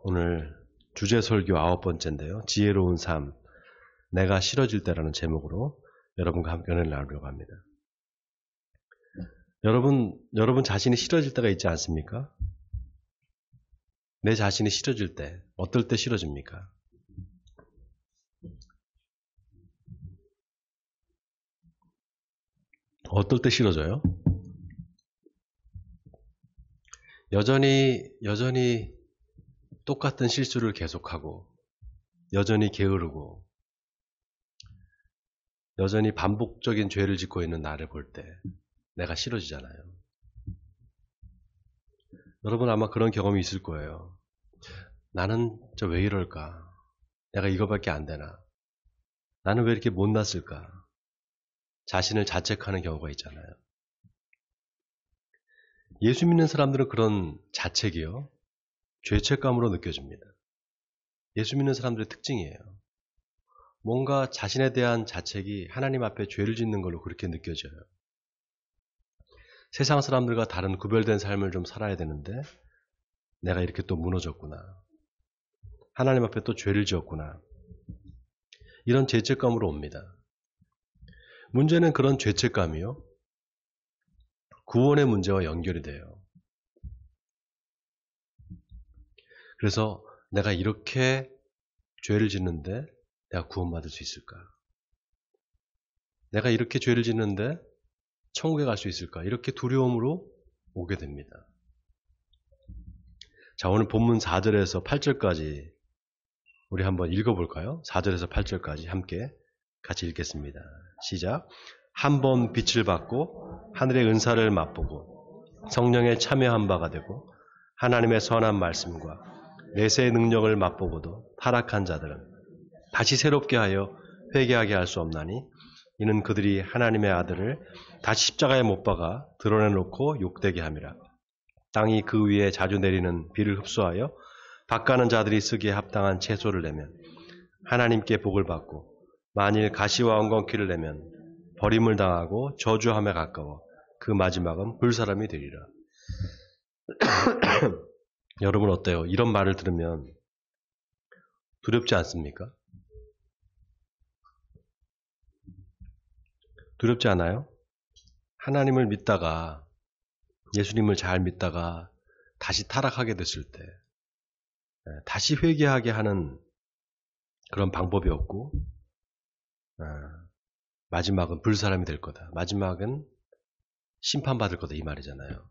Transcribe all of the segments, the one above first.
오늘 주제 설교 9번째인데요. 지혜로운 삶, 내가 싫어질 때라는 제목으로 여러분과 함께 은혜를 나누려고 합니다. 여러분 자신이 싫어질 때가 있지 않습니까? 내 자신이 싫어질 때, 어떨 때 싫어집니까? 어떨 때 싫어져요? 여전히 똑같은 실수를 계속하고, 여전히 게으르고, 여전히 반복적인 죄를 짓고 있는 나를 볼 때 내가 싫어지잖아요. 여러분 아마 그런 경험이 있을 거예요. 나는 왜 이럴까? 내가 이거밖에 안 되나? 나는 왜 이렇게 못났을까? 자신을 자책하는 경우가 있잖아요. 예수 믿는 사람들은 그런 자책이요, 죄책감으로 느껴집니다. 예수 믿는 사람들의 특징이에요. 뭔가 자신에 대한 자책이 하나님 앞에 죄를 짓는 걸로 그렇게 느껴져요. 세상 사람들과 다른 구별된 삶을 좀 살아야 되는데 내가 이렇게 또 무너졌구나. 하나님 앞에 또 죄를 지었구나. 이런 죄책감으로 옵니다. 문제는 그런 죄책감이요, 구원의 문제와 연결이 돼요. 그래서 내가 이렇게 죄를 짓는데 내가 구원받을 수 있을까? 내가 이렇게 죄를 짓는데 천국에 갈 수 있을까? 이렇게 두려움으로 오게 됩니다. 자, 오늘 본문 4절에서 8절까지 우리 한번 읽어볼까요? 4절에서 8절까지 함께 같이 읽겠습니다. 시작. 한 번 빛을 받고 하늘의 은사를 맛보고 성령에 참여한 바가 되고 하나님의 선한 말씀과 내세의 능력을 맛보고도 타락한 자들은 다시 새롭게 하여 회개하게 할 수 없나니 이는 그들이 하나님의 아들을 다시 십자가에 못 박아 드러내놓고 욕되게 함이라. 땅이 그 위에 자주 내리는 비를 흡수하여 밭가는 자들이 쓰기에 합당한 채소를 내면 하나님께 복을 받고 만일 가시와 엉겅퀴를 내면 버림을 당하고 저주함에 가까워 그 마지막은 불사람이 되리라. 여러분 어때요? 이런 말을 들으면 두렵지 않습니까? 두렵지 않아요? 하나님을 믿다가, 예수님을 잘 믿다가 다시 타락하게 됐을 때 다시 회개하게 하는 그런 방법이 없고 마지막은 불사람이 될 거다. 마지막은 심판받을 거다, 이 말이잖아요.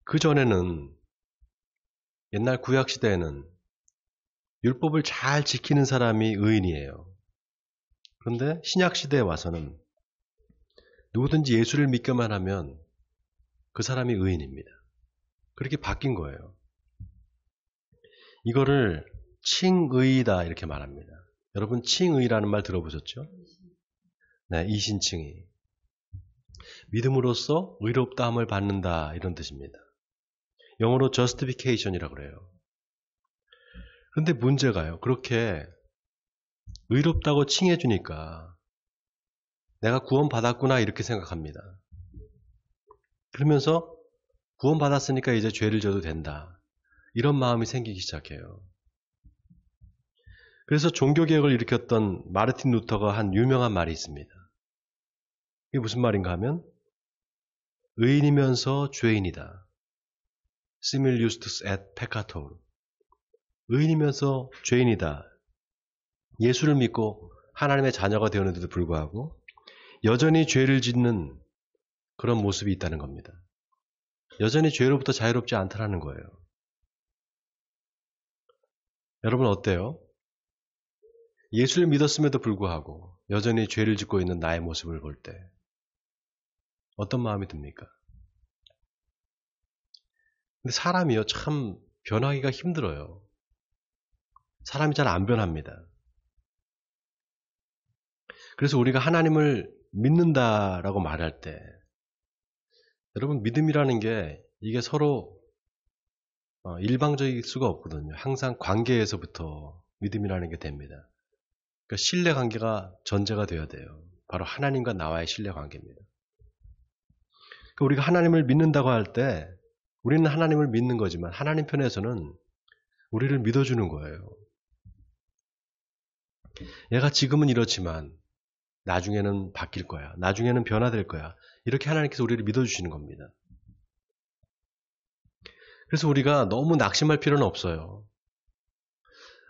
그전에는, 옛날 구약시대에는 율법을 잘 지키는 사람이 의인이에요. 그런데 신약시대에 와서는 누구든지 예수를 믿기만 하면 그 사람이 의인입니다. 그렇게 바뀐 거예요. 이거를 칭의다 이렇게 말합니다. 여러분 칭의라는 말 들어보셨죠? 네, 이신칭의. 믿음으로써 의롭다함을 받는다 이런 뜻입니다. 영어로 justification이라고 그래요. 그런데 문제가요, 그렇게 의롭다고 칭해 주니까 내가 구원받았구나 이렇게 생각합니다. 그러면서 구원받았으니까 이제 죄를 져도 된다, 이런 마음이 생기기 시작해요. 그래서 종교개혁을 일으켰던 마르틴 루터가 한 유명한 말이 있습니다. 이게 무슨 말인가 하면 의인이면서 죄인이다. Simul justus et peccator. 의인이면서 죄인이다. 예수를 믿고 하나님의 자녀가 되었는데도 불구하고 여전히 죄를 짓는 그런 모습이 있다는 겁니다. 여전히 죄로부터 자유롭지 않다는 거예요. 여러분 어때요? 예수를 믿었음에도 불구하고 여전히 죄를 짓고 있는 나의 모습을 볼 때 어떤 마음이 듭니까? 근데 사람이요, 참 변하기가 힘들어요. 사람이 잘 안 변합니다. 그래서 우리가 하나님을 믿는다라고 말할 때, 여러분 믿음이라는 게 이게 서로 일방적일 수가 없거든요. 항상 관계에서부터 믿음이라는 게 됩니다. 그러니까 신뢰관계가 전제가 되어야 돼요. 바로 하나님과 나와의 신뢰관계입니다. 그러니까 우리가 하나님을 믿는다고 할 때 우리는 하나님을 믿는 거지만 하나님 편에서는 우리를 믿어주는 거예요. 얘가 지금은 이렇지만 나중에는 바뀔 거야. 나중에는 변화될 거야. 이렇게 하나님께서 우리를 믿어주시는 겁니다. 그래서 우리가 너무 낙심할 필요는 없어요.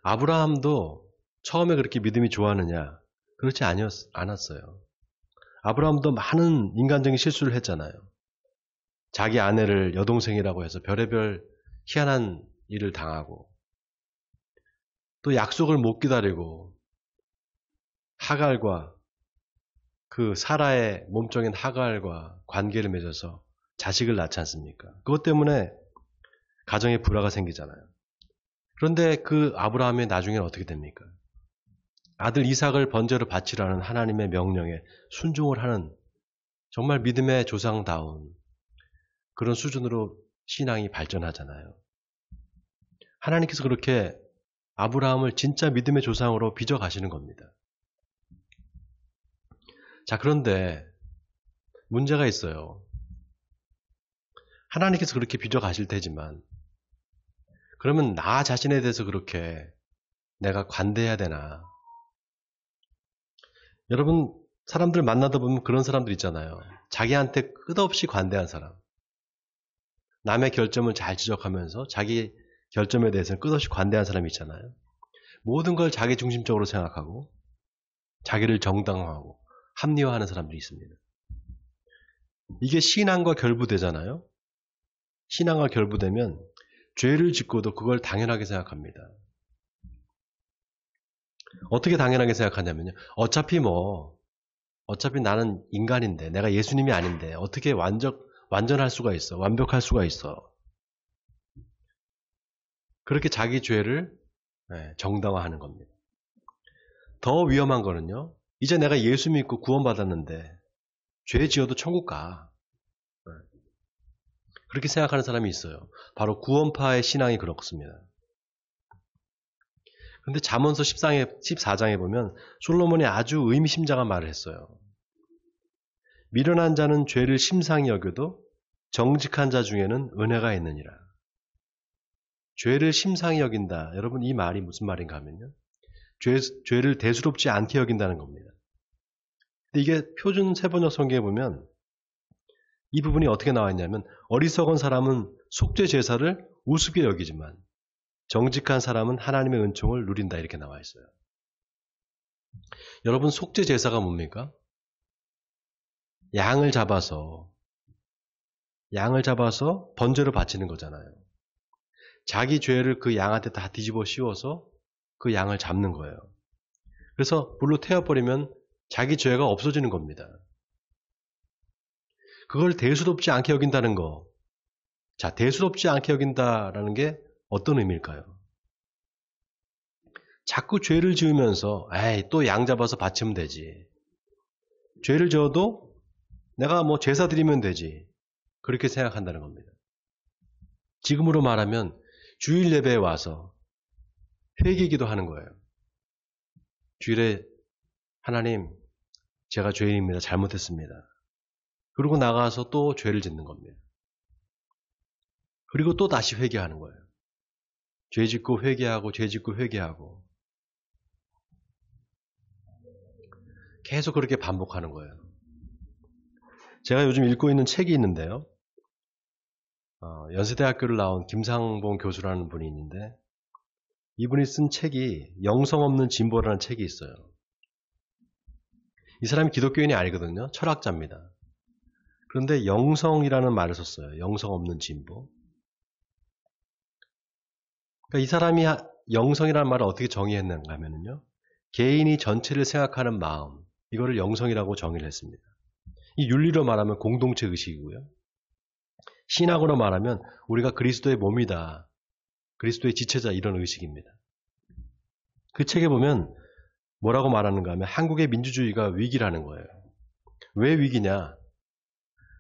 아브라함도 처음에 그렇게 믿음이 좋았느냐? 그렇지 않았어요. 아브라함도 많은 인간적인 실수를 했잖아요. 자기 아내를 여동생이라고 해서 별의별 희한한 일을 당하고, 또 약속을 못 기다리고 하갈과 그 사라의 몸종인 하갈과 관계를 맺어서 자식을 낳지 않습니까? 그것 때문에 가정에 불화가 생기잖아요. 그런데 그 아브라함이 나중에는 어떻게 됩니까? 아들 이삭을 번제로 바치라는 하나님의 명령에 순종을 하는 정말 믿음의 조상다운 그런 수준으로 신앙이 발전하잖아요. 하나님께서 그렇게 아브라함을 진짜 믿음의 조상으로 빚어가시는 겁니다. 자, 그런데 문제가 있어요. 하나님께서 그렇게 빚어가실 테지만 그러면 나 자신에 대해서 그렇게 내가 관대해야 되나? 여러분, 사람들 만나다 보면 그런 사람들 있잖아요. 자기한테 끝없이 관대한 사람. 남의 결점을 잘 지적하면서 자기 결점에 대해서는 끝없이 관대한 사람이 있잖아요. 모든 걸 자기 중심적으로 생각하고 자기를 정당화하고 합리화하는 사람들이 있습니다. 이게 신앙과 결부되잖아요. 신앙과 결부되면 죄를 짓고도 그걸 당연하게 생각합니다. 어떻게 당연하게 생각하냐면요. 어차피 나는 인간인데, 내가 예수님이 아닌데, 어떻게 완전할 수가 있어. 완벽할 수가 있어. 그렇게 자기 죄를 정당화하는 겁니다. 더 위험한 거는요. 이제 내가 예수 믿고 구원받았는데, 죄 지어도 천국 가. 그렇게 생각하는 사람이 있어요. 바로 구원파의 신앙이 그렇습니다. 그런데 잠언서 14장에 보면 솔로몬이 아주 의미심장한 말을 했어요. 미련한 자는 죄를 심상히 여겨도 정직한 자 중에는 은혜가 있느니라. 죄를 심상히 여긴다. 여러분, 이 말이 무슨 말인가 하면요. 죄를 대수롭지 않게 여긴다는 겁니다. 근데 이게 표준 세번역 성경에 보면 이 부분이 어떻게 나와 있냐면 어리석은 사람은 속죄 제사를 우습게 여기지만 정직한 사람은 하나님의 은총을 누린다 이렇게 나와 있어요. 여러분, 속죄 제사가 뭡니까? 양을 잡아서 번제로 바치는 거잖아요. 자기 죄를 그 양한테 다 뒤집어 씌워서 그 양을 잡는 거예요. 그래서 불로 태워버리면 자기 죄가 없어지는 겁니다. 그걸 대수롭지 않게 여긴다는 거. 자, 대수롭지 않게 여긴다라는 게 어떤 의미일까요? 자꾸 죄를 지으면서 또 양 잡아서 바치면 되지. 죄를 지어도 내가 제사 드리면 되지. 그렇게 생각한다는 겁니다. 지금으로 말하면 주일 예배에 와서 회개기도 하는 거예요. 주일에 하나님, 제가 죄인입니다. 잘못했습니다. 그리고 나가서 또 죄를 짓는 겁니다. 그리고 또 다시 회개하는 거예요. 죄 짓고 회개하고 죄 짓고 회개하고 계속 그렇게 반복하는 거예요. 제가 요즘 읽고 있는 책이 있는데요. 연세대학교를 나온 김상봉 교수라는 분이 있는데 이분이 쓴 책이 영성 없는 진보라는 책이 있어요. 이 사람이 기독교인이 아니거든요. 철학자입니다. 그런데 영성이라는 말을 썼어요. 영성 없는 진보. 그러니까 이 사람이 영성이라는 말을 어떻게 정의했는가 하면요. 개인이 전체를 생각하는 마음, 이거를 영성이라고 정의를 했습니다. 이 윤리로 말하면 공동체 의식이고요. 신학으로 말하면 우리가 그리스도의 몸이다. 그리스도의 지체자 이런 의식입니다. 그 책에 보면 뭐라고 말하는가 하면 한국의 민주주의가 위기라는 거예요. 왜 위기냐?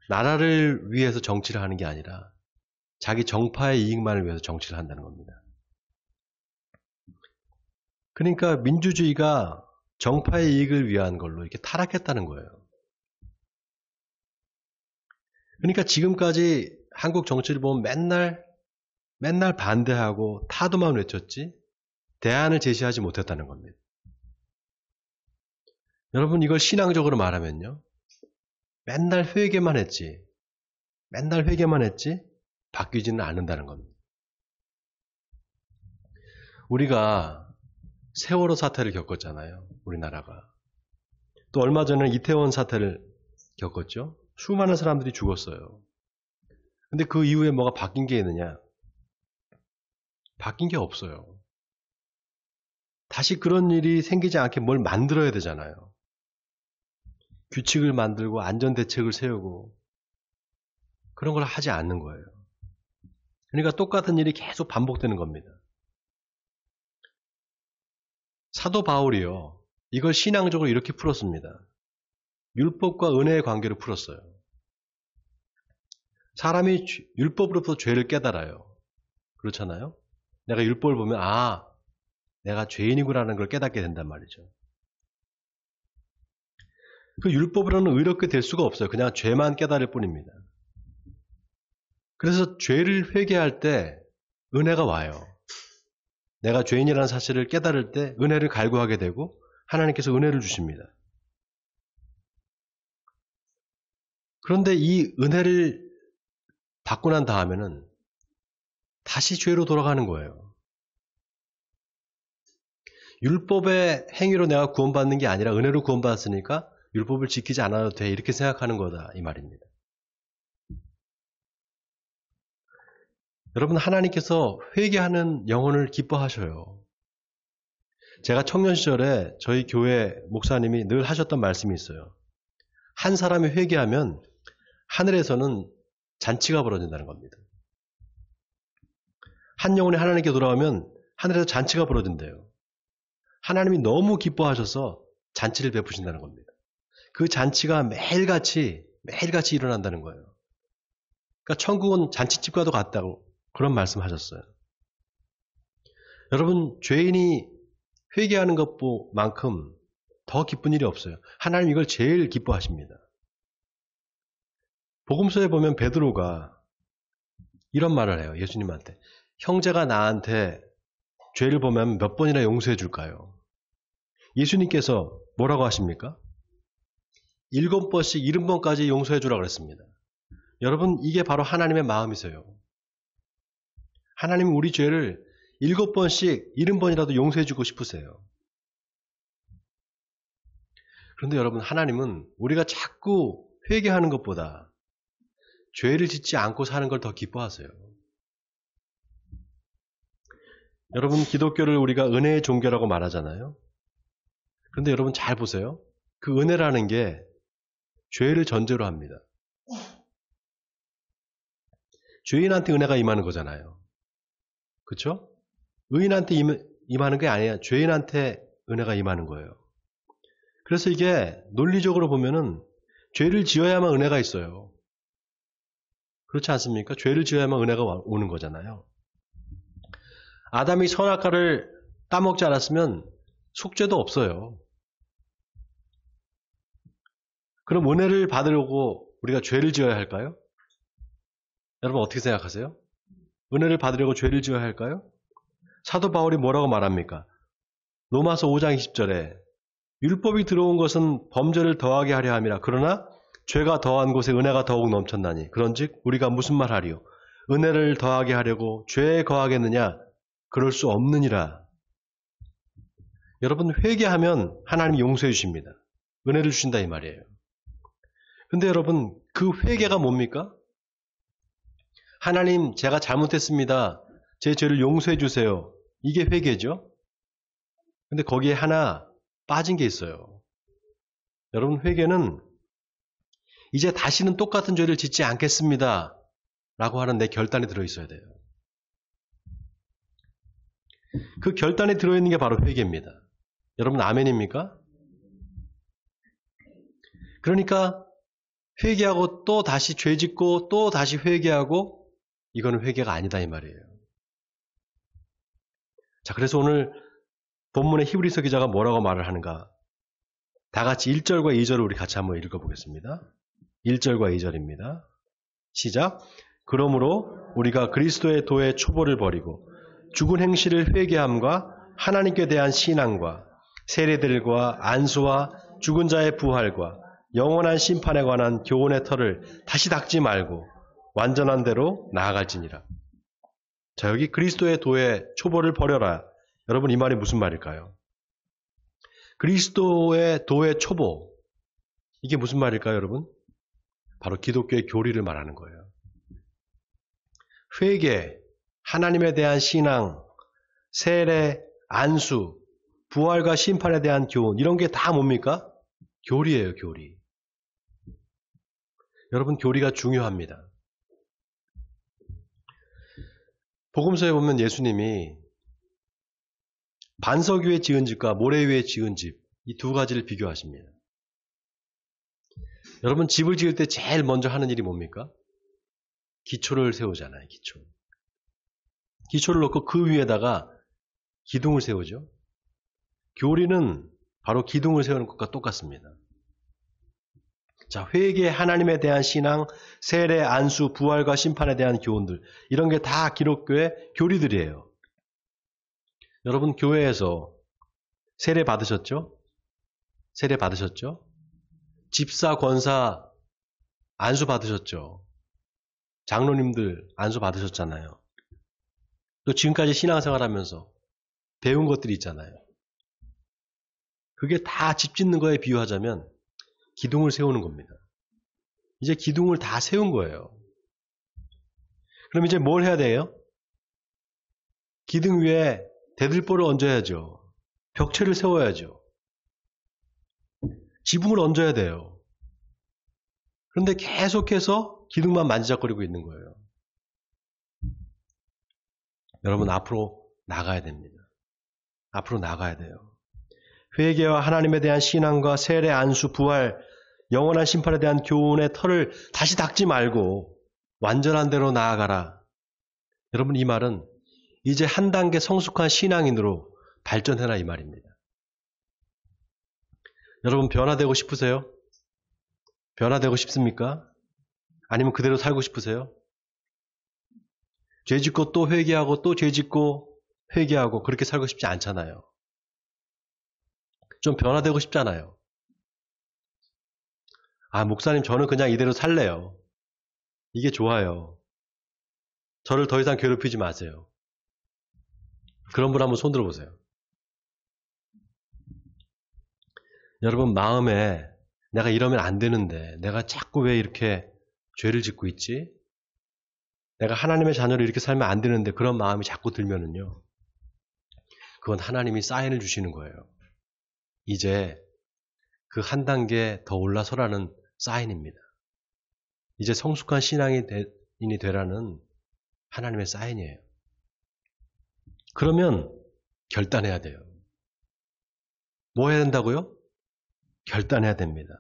나라를 위해서 정치를 하는 게 아니라 자기 정파의 이익만을 위해서 정치를 한다는 겁니다. 그러니까 민주주의가 정파의 이익을 위한 걸로 이렇게 타락했다는 거예요. 그러니까 지금까지 한국 정치를 보면 맨날 반대하고 타도만 외쳤지 대안을 제시하지 못했다는 겁니다. 여러분 이걸 신앙적으로 말하면요. 맨날 회개만 했지 바뀌지는 않는다는 겁니다. 우리가 세월호 사태를 겪었잖아요. 우리나라가. 또 얼마 전에 이태원 사태를 겪었죠. 수많은 사람들이 죽었어요. 근데 그 이후에 뭐가 바뀐 게 있느냐? 바뀐 게 없어요. 다시 그런 일이 생기지 않게 뭘 만들어야 되잖아요. 규칙을 만들고 안전대책을 세우고 그런 걸 하지 않는 거예요. 그러니까 똑같은 일이 계속 반복되는 겁니다. 사도 바울이요. 이걸 신앙적으로 이렇게 풀었습니다. 율법과 은혜의 관계로 풀었어요. 사람이 율법으로부터 죄를 깨달아요. 그렇잖아요? 내가 율법을 보면 내가 죄인이구나라는 걸 깨닫게 된단 말이죠. 그 율법으로는 의롭게 될 수가 없어요. 그냥 죄만 깨달을 뿐입니다. 그래서 죄를 회개할 때 은혜가 와요. 내가 죄인이라는 사실을 깨달을 때 은혜를 갈구하게 되고 하나님께서 은혜를 주십니다. 그런데 이 은혜를 받고 난 다음에는 다시 죄로 돌아가는 거예요. 율법의 행위로 내가 구원받는 게 아니라 은혜로 구원받았으니까 율법을 지키지 않아도 돼 이렇게 생각하는 거다 이 말입니다. 여러분 하나님께서 회개하는 영혼을 기뻐하셔요. 제가 청년 시절에 저희 교회 목사님이 늘 하셨던 말씀이 있어요. 한 사람이 회개하면 하늘에서는 잔치가 벌어진다는 겁니다. 한 영혼이 하나님께 돌아오면 하늘에서 잔치가 벌어진대요. 하나님이 너무 기뻐하셔서 잔치를 베푸신다는 겁니다. 그 잔치가 매일같이 일어난다는 거예요. 그러니까 천국은 잔치집과도 같다고 그런 말씀하셨어요. 여러분 죄인이 회개하는 것만큼 더 기쁜 일이 없어요. 하나님 이걸 제일 기뻐하십니다. 복음서에 보면 베드로가 이런 말을 해요. 예수님한테. 형제가 나한테 죄를 보면 몇 번이나 용서해 줄까요? 예수님께서 뭐라고 하십니까? 7번씩 70번까지 용서해 주라고 그랬습니다. 여러분 이게 바로 하나님의 마음이세요. 하나님은 우리 죄를 7번씩 70번이라도 용서해 주고 싶으세요. 그런데 여러분 하나님은 우리가 자꾸 회개하는 것보다 죄를 짓지 않고 사는 걸 더 기뻐하세요. 여러분 기독교를 우리가 은혜의 종교라고 말하잖아요. 그런데 여러분 잘 보세요. 그 은혜라는 게 죄를 전제로 합니다. 죄인한테 은혜가 임하는 거잖아요. 그렇죠? 의인한테 임하는 게 아니야. 죄인한테 은혜가 임하는 거예요. 그래서 이게 논리적으로 보면은 죄를 지어야만 은혜가 있어요. 그렇지 않습니까? 죄를 지어야만 은혜가 오는 거잖아요. 아담이 선악과를 따먹지 않았으면 속죄도 없어요. 그럼 은혜를 받으려고 우리가 죄를 지어야 할까요? 여러분 어떻게 생각하세요? 은혜를 받으려고 죄를 지어야 할까요? 사도 바울이 뭐라고 말합니까? 로마서 5장 20절에 율법이 들어온 것은 범죄를 더하게 하려 함이라. 그러나 죄가 더한 곳에 은혜가 더욱 넘쳤나니. 그런즉 우리가 무슨 말 하리요? 은혜를 더하게 하려고 죄에 거하겠느냐? 그럴 수 없느니라. 여러분 회개하면 하나님이 용서해 주십니다. 은혜를 주신다 이 말이에요. 근데 여러분 그 회개가 뭡니까? 하나님 제가 잘못했습니다. 제 죄를 용서해 주세요. 이게 회개죠. 근데 거기에 하나 빠진 게 있어요. 여러분 회개는 이제 다시는 똑같은 죄를 짓지 않겠습니다. 라고 하는 내 결단이 들어있어야 돼요. 그 결단이 들어있는 게 바로 회개입니다. 여러분 아멘입니까? 그러니까 회개하고 또 다시 죄 짓고 또 다시 회개하고 이거는 회개가 아니다 이 말이에요. 자, 그래서 오늘 본문의 히브리서 기자가 뭐라고 말을 하는가? 다 같이 1절과 2절을 우리 같이 한번 읽어보겠습니다. 1절과 2절입니다. 시작. 그러므로 우리가 그리스도의 도의 초보를 버리고 죽은 행실을 회개함과 하나님께 대한 신앙과 세례들과 안수와 죽은 자의 부활과 영원한 심판에 관한 교훈의 털을 다시 닦지 말고 완전한 대로 나아갈지니라. 자, 여기 그리스도의 도의 초보를 버려라. 여러분, 이 말이 무슨 말일까요? 그리스도의 도의 초보. 이게 무슨 말일까요, 여러분? 바로 기독교의 교리를 말하는 거예요. 회개, 하나님에 대한 신앙, 세례, 안수, 부활과 심판에 대한 교훈, 이런 게 다 뭡니까? 교리예요, 교리. 여러분, 교리가 중요합니다. 복음서에 보면 예수님이 반석 위에 지은 집과 모래 위에 지은 집, 이 두 가지를 비교하십니다. 여러분, 집을 지을 때 제일 먼저 하는 일이 뭡니까? 기초를 세우잖아요, 기초. 기초를 놓고 그 위에다가 기둥을 세우죠. 교리는 바로 기둥을 세우는 것과 똑같습니다. 자, 회개, 하나님에 대한 신앙, 세례, 안수, 부활과 심판에 대한 교훈들, 이런 게 다 기독교의 교리들이에요. 여러분, 교회에서 세례 받으셨죠? 세례 받으셨죠? 집사, 권사, 안수 받으셨죠? 장로님들 안수 받으셨잖아요. 또 지금까지 신앙생활 하면서 배운 것들이 있잖아요. 그게 다 집 짓는 거에 비유하자면 기둥을 세우는 겁니다. 이제 기둥을 다 세운 거예요. 그럼 이제 뭘 해야 돼요? 기둥 위에 대들보를 얹어야죠. 벽체를 세워야죠. 지붕을 얹어야 돼요. 그런데 계속해서 기둥만 만지작거리고 있는 거예요. 여러분, 앞으로 나가야 됩니다. 앞으로 나가야 돼요. 회개와 하나님에 대한 신앙과 세례, 안수, 부활, 영원한 심판에 대한 교훈의 털을 다시 닦지 말고 완전한 대로 나아가라. 여러분, 이 말은 이제 한 단계 성숙한 신앙인으로 발전해라, 이 말입니다. 여러분, 변화되고 싶으세요? 변화되고 싶습니까? 아니면 그대로 살고 싶으세요? 죄 짓고 또 회개하고 또 죄 짓고 회개하고 그렇게 살고 싶지 않잖아요. 좀 변화되고 싶잖아요. 아, 목사님, 저는 그냥 이대로 살래요. 이게 좋아요. 저를 더 이상 괴롭히지 마세요. 그런 분 한번 손 들어보세요. 여러분, 마음에 내가 이러면 안 되는데 내가 자꾸 왜 이렇게 죄를 짓고 있지? 내가 하나님의 자녀로 이렇게 살면 안 되는데 그런 마음이 자꾸 들면은요, 그건 하나님이 사인을 주시는 거예요. 이제 그 한 단계 더 올라서라는 사인입니다. 이제 성숙한 신앙인이 되라는 하나님의 사인이에요. 그러면 결단해야 돼요. 뭐 해야 된다고요? 결단해야 됩니다.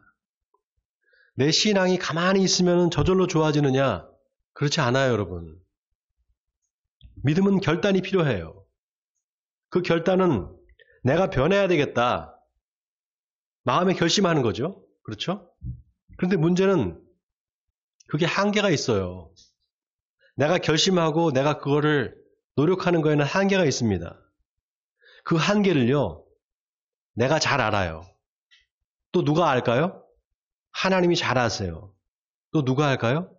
내 신앙이 가만히 있으면 저절로 좋아지느냐? 그렇지 않아요, 여러분. 믿음은 결단이 필요해요. 그 결단은 내가 변해야 되겠다. 마음에 결심하는 거죠. 그렇죠? 그런데 문제는 그게 한계가 있어요. 내가 결심하고 내가 그거를 노력하는 거에는 한계가 있습니다. 그 한계를요, 내가 잘 알아요. 또 누가 알까요? 하나님이 잘 아세요. 또 누가 알까요?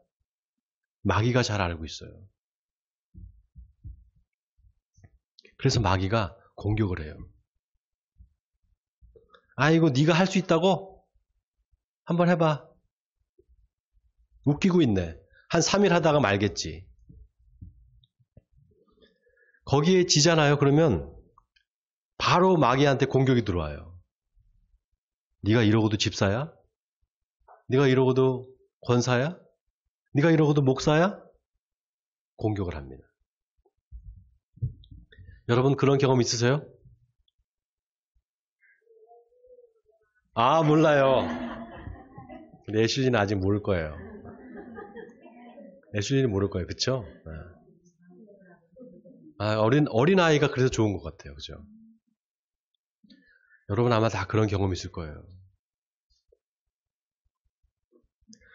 마귀가 잘 알고 있어요. 그래서 마귀가 공격을 해요. 아이고, 네가 할 수 있다고? 한번 해봐. 웃기고 있네. 한 3일 하다가 말겠지. 거기에 지잖아요. 그러면 바로 마귀한테 공격이 들어와요. 네가 이러고도 집사야? 네가 이러고도 권사야? 네가 이러고도 목사야? 공격을 합니다. 여러분, 그런 경험 있으세요? 아, 몰라요. 애슐리는 아직 모를 거예요. 애슐리는 모를 거예요. 그쵸? 아, 어린아이가 그래서 좋은 것 같아요. 그죠? 여러분 아마 다 그런 경험이 있을 거예요.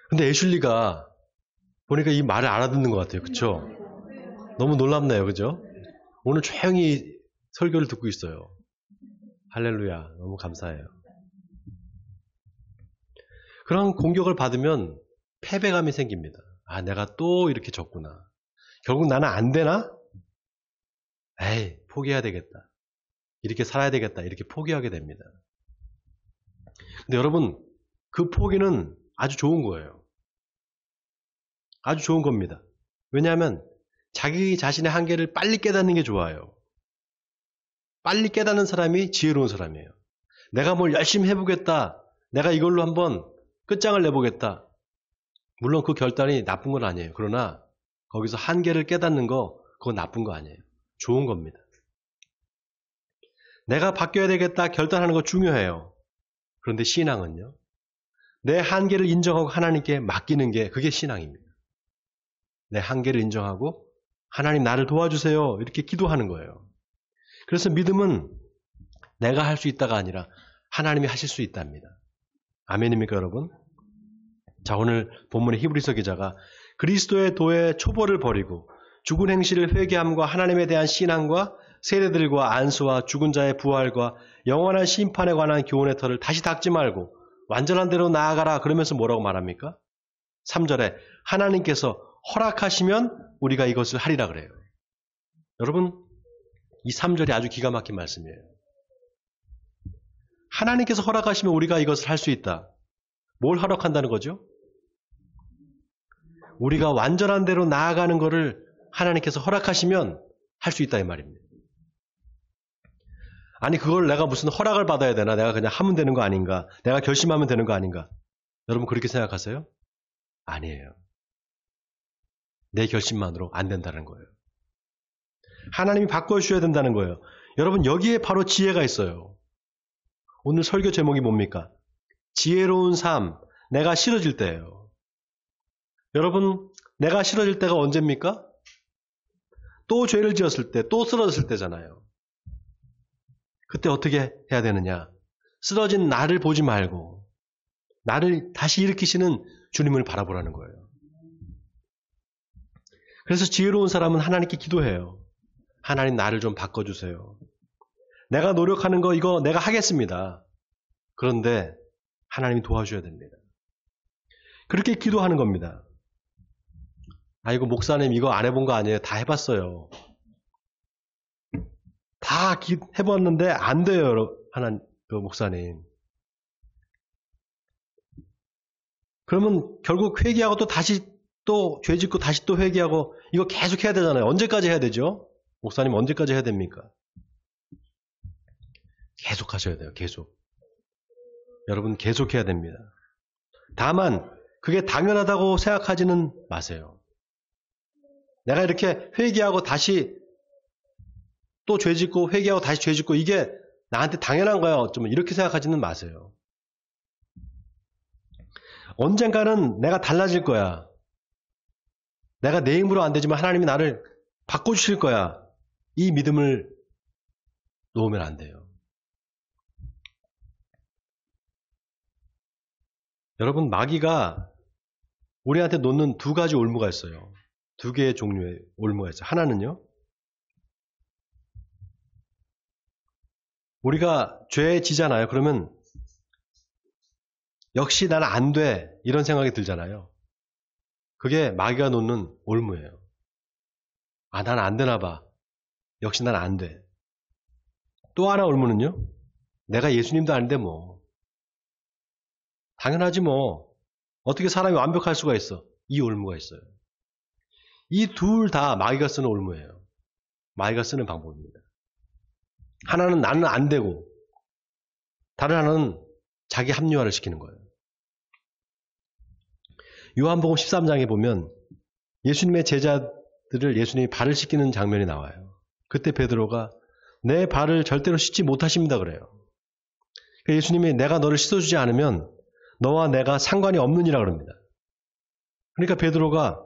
근데 애슐리가 보니까 이 말을 알아듣는 것 같아요. 그쵸? 너무 놀랍네요. 그죠? 오늘 조용히 설교를 듣고 있어요. 할렐루야. 너무 감사해요. 그런 공격을 받으면 패배감이 생깁니다. 아, 내가 또 이렇게 졌구나. 결국 나는 안 되나? 에이, 포기해야 되겠다. 이렇게 살아야 되겠다. 이렇게 포기하게 됩니다. 근데 여러분, 그 포기는 아주 좋은 거예요. 아주 좋은 겁니다. 왜냐하면 자기 자신의 한계를 빨리 깨닫는 게 좋아요. 빨리 깨닫는 사람이 지혜로운 사람이에요. 내가 뭘 열심히 해보겠다. 내가 이걸로 한번 끝장을 내보겠다. 물론 그 결단이 나쁜 건 아니에요. 그러나 거기서 한계를 깨닫는 거, 그건 나쁜 거 아니에요. 좋은 겁니다. 내가 바뀌어야 되겠다 결단하는 거 중요해요. 그런데 신앙은요. 내 한계를 인정하고 하나님께 맡기는 게 그게 신앙입니다. 내 한계를 인정하고 하나님 나를 도와주세요. 이렇게 기도하는 거예요. 그래서 믿음은 내가 할 수 있다가 아니라 하나님이 하실 수 있답니다. 아멘입니까 여러분? 자, 오늘 본문의 히브리서 기자가 그리스도의 도의 초보를 버리고 죽은 행실을 회개함과 하나님에 대한 신앙과 세례들과 안수와 죽은 자의 부활과 영원한 심판에 관한 교훈의 털을 다시 닦지 말고 완전한 대로 나아가라. 그러면서 뭐라고 말합니까? 3절에 하나님께서 허락하시면 우리가 이것을 하리라 그래요. 여러분, 이 3절이 아주 기가 막힌 말씀이에요. 하나님께서 허락하시면 우리가 이것을 할 수 있다. 뭘 허락한다는 거죠? 우리가 완전한 대로 나아가는 것을 하나님께서 허락하시면 할 수 있다 이 말입니다. 아니 그걸 내가 무슨 허락을 받아야 되나? 내가 그냥 하면 되는 거 아닌가? 내가 결심하면 되는 거 아닌가? 여러분 그렇게 생각하세요? 아니에요. 내 결심만으로 안 된다는 거예요. 하나님이 바꿔주셔야 된다는 거예요. 여러분 여기에 바로 지혜가 있어요. 오늘 설교 제목이 뭡니까? 지혜로운 삶, 내가 싫어질 때예요. 여러분 내가 싫어질 때가 언제입니까? 또 죄를 지었을 때, 또 쓰러졌을 때잖아요. 그때 어떻게 해야 되느냐? 쓰러진 나를 보지 말고 나를 다시 일으키시는 주님을 바라보라는 거예요. 그래서 지혜로운 사람은 하나님께 기도해요. 하나님 나를 좀 바꿔주세요. 내가 노력하는 거 이거 내가 하겠습니다. 그런데 하나님이 도와줘야 됩니다. 그렇게 기도하는 겁니다. 아이고 목사님 이거 안 해본 거 아니에요. 다 해봤어요. 다 해봤는데 안 돼요. 하나님 목사님. 그러면 결국 회개하고 또 다시 또 죄 짓고 다시 또 회개하고 이거 계속 해야 되잖아요. 언제까지 해야 되죠? 목사님 언제까지 해야 됩니까? 계속 하셔야 돼요. 계속. 여러분 계속 해야 됩니다. 다만 그게 당연하다고 생각하지는 마세요. 내가 이렇게 회개하고 다시 또 죄 짓고 회개하고 다시 죄 짓고 이게 나한테 당연한 거야. 어쩌면 이렇게 생각하지는 마세요. 언젠가는 내가 달라질 거야. 내가 내 힘으로 안 되지만 하나님이 나를 바꿔주실 거야. 이 믿음을 놓으면 안 돼요. 여러분 마귀가 우리한테 놓는 두 가지 올무가 있어요. 두 개의 종류의 올무가 있어요. 하나는요. 우리가 죄에 지잖아요. 그러면 역시 나는 안 돼. 이런 생각이 들잖아요. 그게 마귀가 놓는 올무예요. 아, 난 안 되나 봐. 역시 난 안 돼. 또 하나 올무는요. 내가 예수님도 아닌데 뭐. 당연하지 뭐. 어떻게 사람이 완벽할 수가 있어. 이 올무가 있어요. 이 둘 다 마귀가 쓰는 올무예요. 마귀가 쓰는 방법입니다. 하나는 나는 안 되고 다른 하나는 자기 합리화를 시키는 거예요. 요한복음 13장에 보면 예수님의 제자들을 예수님이 발을 씻기는 장면이 나와요. 그때 베드로가 내 발을 절대로 씻지 못하십니다 그래요. 예수님이 내가 너를 씻어주지 않으면 너와 내가 상관이 없느니라 그럽니다. 그러니까 베드로가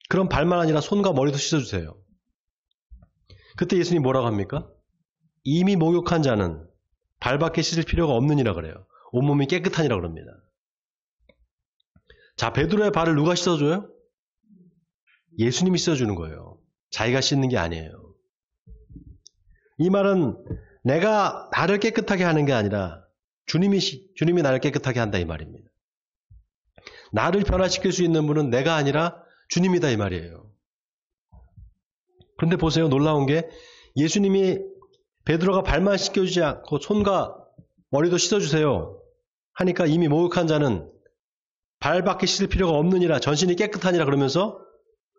그런 발만 아니라 손과 머리도 씻어주세요. 그때 예수님이 뭐라고 합니까? 이미 목욕한 자는 발밖에 씻을 필요가 없느니라 그래요. 온몸이 깨끗하니라 그럽니다. 자, 베드로의 발을 누가 씻어줘요? 예수님이 씻어주는 거예요. 자기가 씻는 게 아니에요. 이 말은 내가 나를 깨끗하게 하는 게 아니라 주님이 나를 깨끗하게 한다 이 말입니다. 나를 변화시킬 수 있는 분은 내가 아니라 주님이다 이 말이에요. 그런데 보세요. 놀라운 게 예수님이 베드로가 발만 씻겨주지 않고 손과 머리도 씻어주세요 하니까 이미 목욕한 자는 발밖에 씻을 필요가 없느니라 전신이 깨끗하니라 그러면서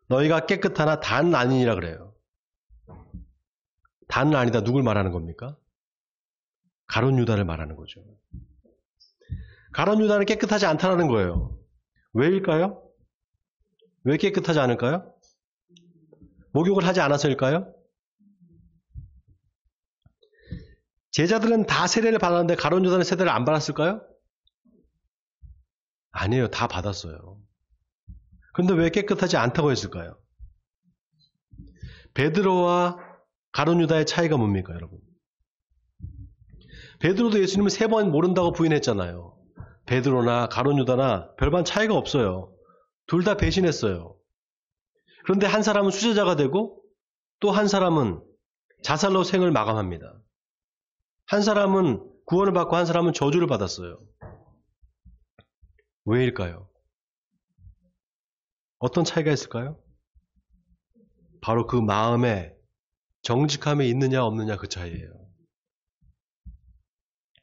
너희가 깨끗하나 다는 아니니라 그래요. 다는 아니다. 누굴 말하는 겁니까? 가룟 유다를 말하는 거죠. 가룟 유다는 깨끗하지 않다라는 거예요. 왜일까요? 왜 깨끗하지 않을까요? 목욕을 하지 않아서일까요? 제자들은 다 세례를 받았는데 가룟 유다는 세례를 안 받았을까요? 아니에요. 다 받았어요. 그런데 왜 깨끗하지 않다고 했을까요? 베드로와 가룟 유다의 차이가 뭡니까, 여러분? 베드로도 예수님을 3번 모른다고 부인했잖아요. 베드로나 가룟 유다나 별반 차이가 없어요. 둘 다 배신했어요. 그런데 한 사람은 수제자가 되고 또 한 사람은 자살로 생을 마감합니다. 한 사람은 구원을 받고 한 사람은 저주를 받았어요. 왜일까요? 어떤 차이가 있을까요? 바로 그 마음에 정직함이 있느냐 없느냐 그 차이예요.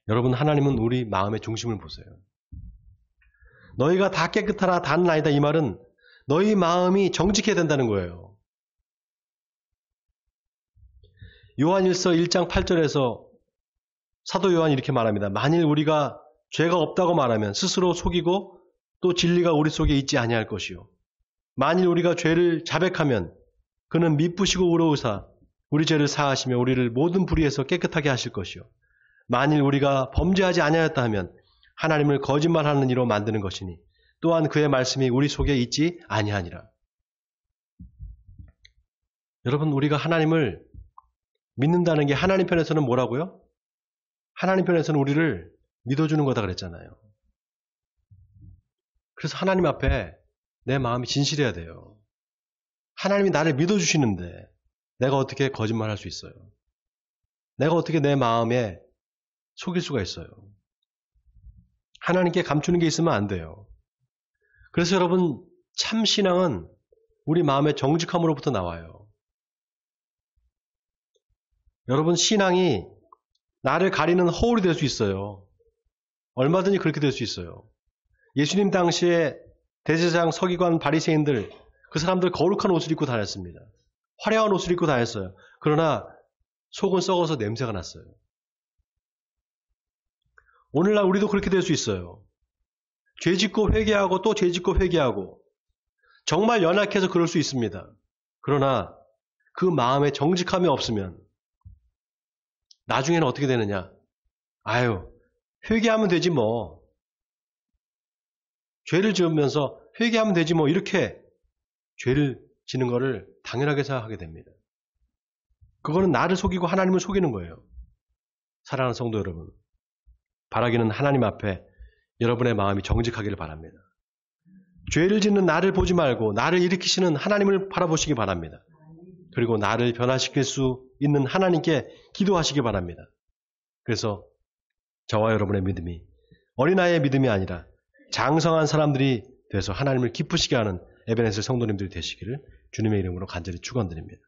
여러분, 하나님은 우리 마음의 중심을 보세요. 너희가 다 깨끗하라 다는 아니다 이 말은 너희 마음이 정직해야 된다는 거예요. 요한일서 1장 8절에서 사도 요한이 이렇게 말합니다. 만일 우리가 죄가 없다고 말하면 스스로 속이고 또 진리가 우리 속에 있지 아니할 것이요. 만일 우리가 죄를 자백하면 그는 미쁘시고 의로우사 우리 죄를 사하시며 우리를 모든 불의에서 깨끗하게 하실 것이요. 만일 우리가 범죄하지 아니하였다 하면 하나님을 거짓말하는 이로 만드는 것이니 또한 그의 말씀이 우리 속에 있지 아니하니라. 여러분, 우리가 하나님을 믿는다는 게 하나님 편에서는 뭐라고요? 하나님 편에서는 우리를 믿어주는 거다 그랬잖아요. 그래서 하나님 앞에 내 마음이 진실해야 돼요. 하나님이 나를 믿어주시는데 내가 어떻게 거짓말할 수 있어요? 내가 어떻게 내 마음에 속일 수가 있어요? 하나님께 감추는 게 있으면 안 돼요. 그래서 여러분, 참 신앙은 우리 마음의 정직함으로부터 나와요. 여러분, 신앙이 나를 가리는 허울이 될 수 있어요. 얼마든지 그렇게 될 수 있어요. 예수님 당시에 대제사장, 서기관, 바리새인들 그 사람들 거룩한 옷을 입고 다녔습니다. 화려한 옷을 입고 다녔어요. 그러나 속은 썩어서 냄새가 났어요. 오늘날 우리도 그렇게 될 수 있어요. 죄짓고 회개하고 또 죄짓고 회개하고 정말 연약해서 그럴 수 있습니다. 그러나 그 마음에 정직함이 없으면 나중에는 어떻게 되느냐? 아유, 회개하면 되지 뭐. 죄를 지으면서 회개하면 되지 뭐 이렇게 죄를 지는 거를 당연하게 생각하게 됩니다. 그거는 나를 속이고 하나님을 속이는 거예요. 사랑하는 성도 여러분, 바라기는 하나님 앞에 여러분의 마음이 정직하기를 바랍니다. 죄를 짓는 나를 보지 말고 나를 일으키시는 하나님을 바라보시기 바랍니다. 그리고 나를 변화시킬 수 있는 하나님께 기도하시기 바랍니다. 그래서 저와 여러분의 믿음이 어린아이의 믿음이 아니라 장성한 사람들이 돼서 하나님을 기쁘시게 하는 에베네셀 성도님들이 되시기를 주님의 이름으로 간절히 축원드립니다.